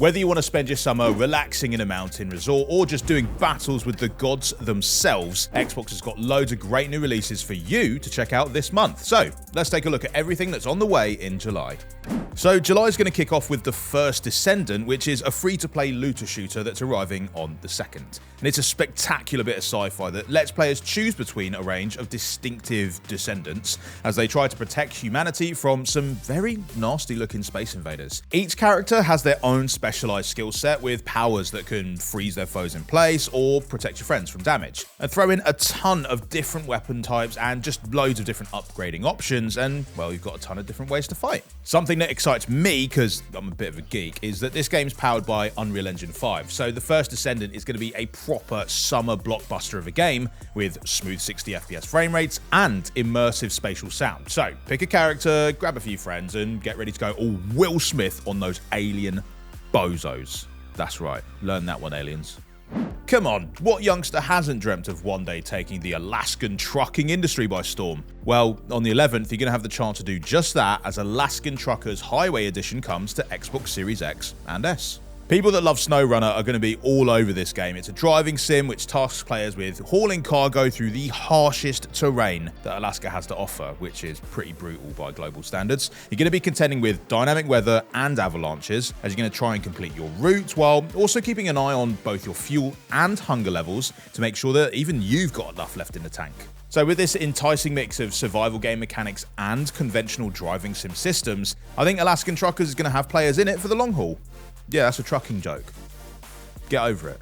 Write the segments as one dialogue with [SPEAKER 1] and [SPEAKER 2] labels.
[SPEAKER 1] Whether you want to spend your summer relaxing in a mountain resort or just doing battles with the gods themselves, Xbox has got loads of great new releases for you to check out this month. So let's take a look at everything that's on the way in July. So July is going to kick off with the first Descendant, which is a free-to-play looter shooter that's arriving on the 2nd. And it's a spectacular bit of sci-fi that lets players choose between a range of distinctive descendants as they try to protect humanity from some very nasty-looking space invaders. Each character has their own specialized skill set with powers that can freeze their foes in place or protect your friends from damage. And throw in a ton of different weapon types and just loads of different upgrading options, and well, you've got a ton of different ways to fight. Something that excites me, because I'm a bit of a geek, is that this game's powered by Unreal Engine 5, so the first Descendant is going to be a proper summer blockbuster of a game with smooth 60 FPS frame rates and immersive spatial sound. So pick a character, grab a few friends, and get ready to go all Will Smith on those alien bozos. That's right, learn that one, aliens. Come on, what youngster hasn't dreamt of one day taking the Alaskan trucking industry by storm? Well, on the 11th, you're going to have the chance to do just that as Alaskan Trucker's Highway Edition comes to Xbox Series X and S. People that love SnowRunner are going to be all over this game. It's a driving sim which tasks players with hauling cargo through the harshest terrain that Alaska has to offer, which is pretty brutal by global standards. You're going to be contending with dynamic weather and avalanches as you're going to try and complete your route, while also keeping an eye on both your fuel and hunger levels to make sure that even you've got enough left in the tank. So with this enticing mix of survival game mechanics and conventional driving sim systems, I think Alaskan Truckers is going to have players in it for the long haul. Yeah, that's a trucking joke. Get over it.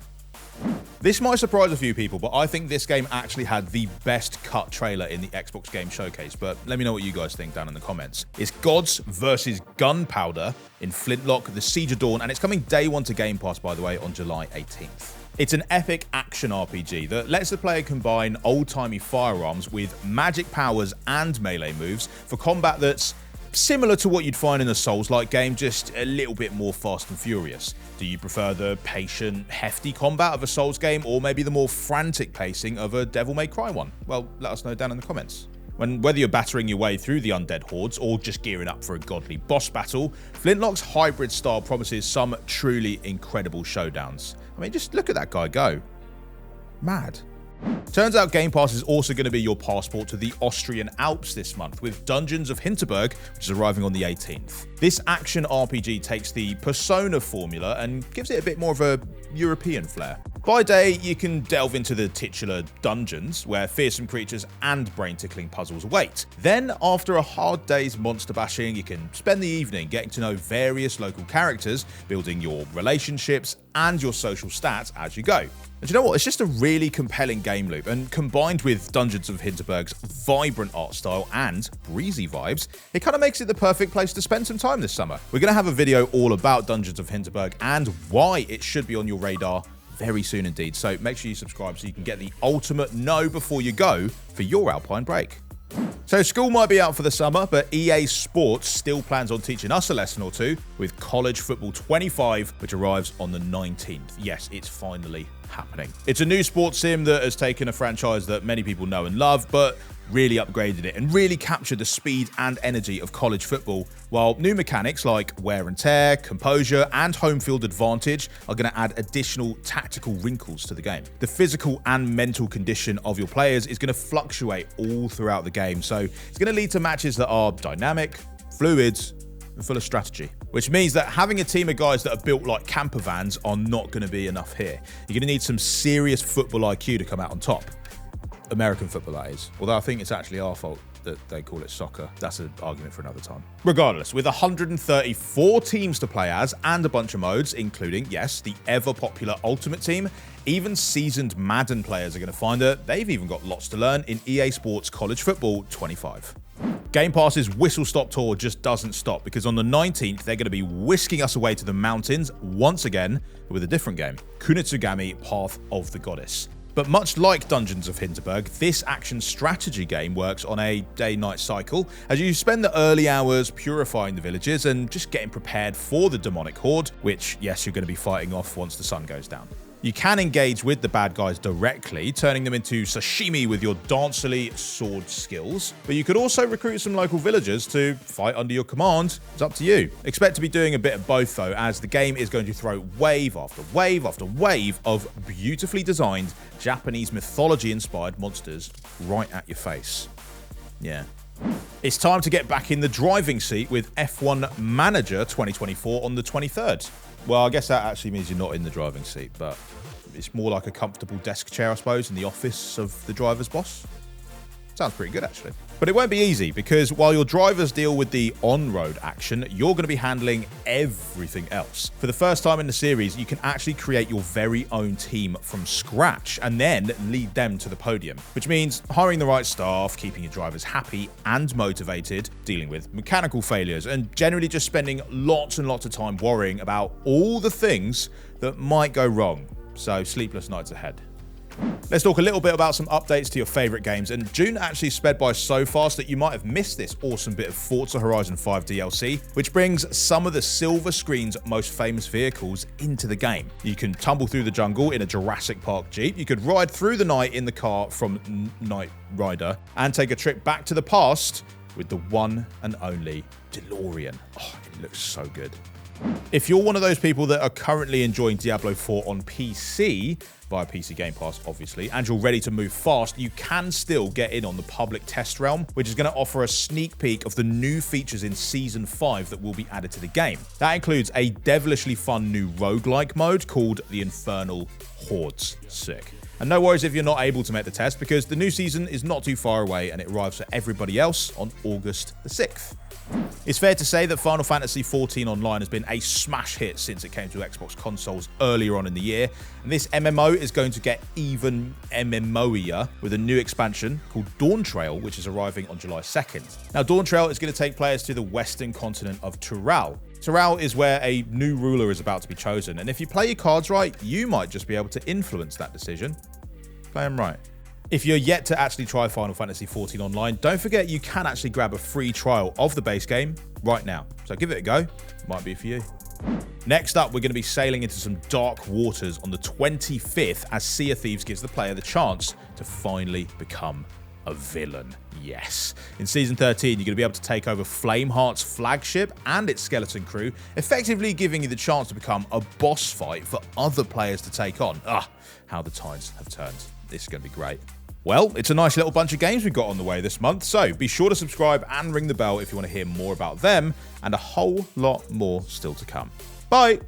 [SPEAKER 1] This might surprise a few people, but I think this game actually had the best cut trailer in the Xbox Game Showcase, but let me know what you guys think down in the comments. It's Gods vs. Gunpowder in Flintlock, The Siege of Dawn, and it's coming day one to Game Pass, by the way, on July 18th. It's an epic action RPG that lets the player combine old-timey firearms with magic powers and melee moves for combat that's similar to what you'd find in a Souls-like game, just a little bit more fast and furious. Do you prefer the patient, hefty combat of a Souls game, or maybe the more frantic pacing of a Devil May Cry one? Well, let us know down in the comments. Whether you're battering your way through the undead hordes or just gearing up for a godly boss battle, Flintlock's hybrid style promises some truly incredible showdowns. I mean, just look at that guy go. Mad. Turns out Game Pass is also going to be your passport to the Austrian Alps this month with Dungeons of Hinterberg, which is arriving on the 18th. This action RPG takes the Persona formula and gives it a bit more of a European flair. By day, you can delve into the titular dungeons, where fearsome creatures and brain-tickling puzzles await. Then, after a hard day's monster bashing, you can spend the evening getting to know various local characters, building your relationships and your social stats as you go. And you know what? It's just a really compelling game loop, and combined with Dungeons of Hinterberg's vibrant art style and breezy vibes, it kind of makes it the perfect place to spend some time this summer. We're going to have a video all about Dungeons of Hinterberg and why it should be on your radar very soon indeed, so make sure you subscribe so you can get the ultimate know before you go for your Alpine break. So school might be out for the summer, but EA Sports still plans on teaching us a lesson or two with College Football 25, which arrives on the 19th. Yes, it's finally happening. It's a new sports sim that has taken a franchise that many people know and love, but really upgraded it and really captured the speed and energy of college football, while new mechanics like wear and tear, composure, and home field advantage are going to add additional tactical wrinkles to the game. The physical and mental condition of your players is going to fluctuate all throughout the game, so it's going to lead to matches that are dynamic, fluid, and full of strategy. Which means that having a team of guys that are built like camper vans are not going to be enough here. You're going to need some serious football IQ to come out on top. American football, that is. Although I think it's actually our fault that they call it soccer. That's an argument for another time. Regardless, with 134 teams to play as and a bunch of modes, including, yes, the ever-popular Ultimate Team, even seasoned Madden players are going to find that they've even got lots to learn in EA Sports College Football 25. Game Pass's whistle-stop tour just doesn't stop, because on the 19th, they're going to be whisking us away to the mountains once again with a different game, Kunitsugami Path of the Goddess. But much like Dungeons of Hinterberg, this action strategy game works on a day-night cycle as you spend the early hours purifying the villages and just getting prepared for the demonic horde, which, yes, you're going to be fighting off once the sun goes down. You can engage with the bad guys directly, turning them into sashimi with your dancery sword skills, but you could also recruit some local villagers to fight under your command. It's up to you. Expect to be doing a bit of both though, as the game is going to throw wave after wave after wave of beautifully designed Japanese mythology-inspired monsters right at your face. Yeah. It's time to get back in the driving seat with F1 Manager 2024 on the 23rd. Well, I guess that actually means you're not in the driving seat, but it's more like a comfortable desk chair, I suppose, in the office of the driver's boss. Sounds pretty good, actually. But it won't be easy, because while your drivers deal with the on-road action, you're going to be handling everything else. For the first time in the series, you can actually create your very own team from scratch and then lead them to the podium, which means hiring the right staff, keeping your drivers happy and motivated, dealing with mechanical failures, and generally just spending lots and lots of time worrying about all the things that might go wrong. So sleepless nights ahead. Let's talk a little bit about some updates to your favorite games, and June actually sped by so fast that you might have missed this awesome bit of Forza Horizon 5 DLC, which brings some of the silver screen's most famous vehicles into the game. You can tumble through the jungle in a Jurassic Park Jeep, you could ride through the night in the car from Knight Rider, and take a trip back to the past with the one and only DeLorean. Oh, it looks so good. If you're one of those people that are currently enjoying Diablo IV on PC, via PC Game Pass obviously, and you're ready to move fast, you can still get in on the public test realm, which is going to offer a sneak peek of the new features in Season 5 that will be added to the game. That includes a devilishly fun new roguelike mode called the Infernal Hordes. Sick. And no worries if you're not able to make the test, because the new season is not too far away and it arrives for everybody else on August the 6th. It's fair to say that Final Fantasy XIV Online has been a smash hit since it came to Xbox consoles earlier on in the year, and this MMO is going to get even MMO-ier with a new expansion called Dawn Trail, which is arriving on July 2nd. Now, Dawn Trail is going to take players to the western continent of Tural. Tural is where a new ruler is about to be chosen, and if you play your cards right, you might just be able to influence that decision. Play them right. If you're yet to actually try Final Fantasy XIV Online, don't forget you can actually grab a free trial of the base game right now. So give it a go. Might be for you. Next up, we're going to be sailing into some dark waters on the 25th as Sea of Thieves gives the player the chance to finally become a villain. Yes. In Season 13, you're going to be able to take over Flameheart's flagship and its skeleton crew, effectively giving you the chance to become a boss fight for other players to take on. Ah, how the tides have turned. This is going to be great. Well, it's a nice little bunch of games we've got on the way this month, so be sure to subscribe and ring the bell if you want to hear more about them, and a whole lot more still to come. Bye!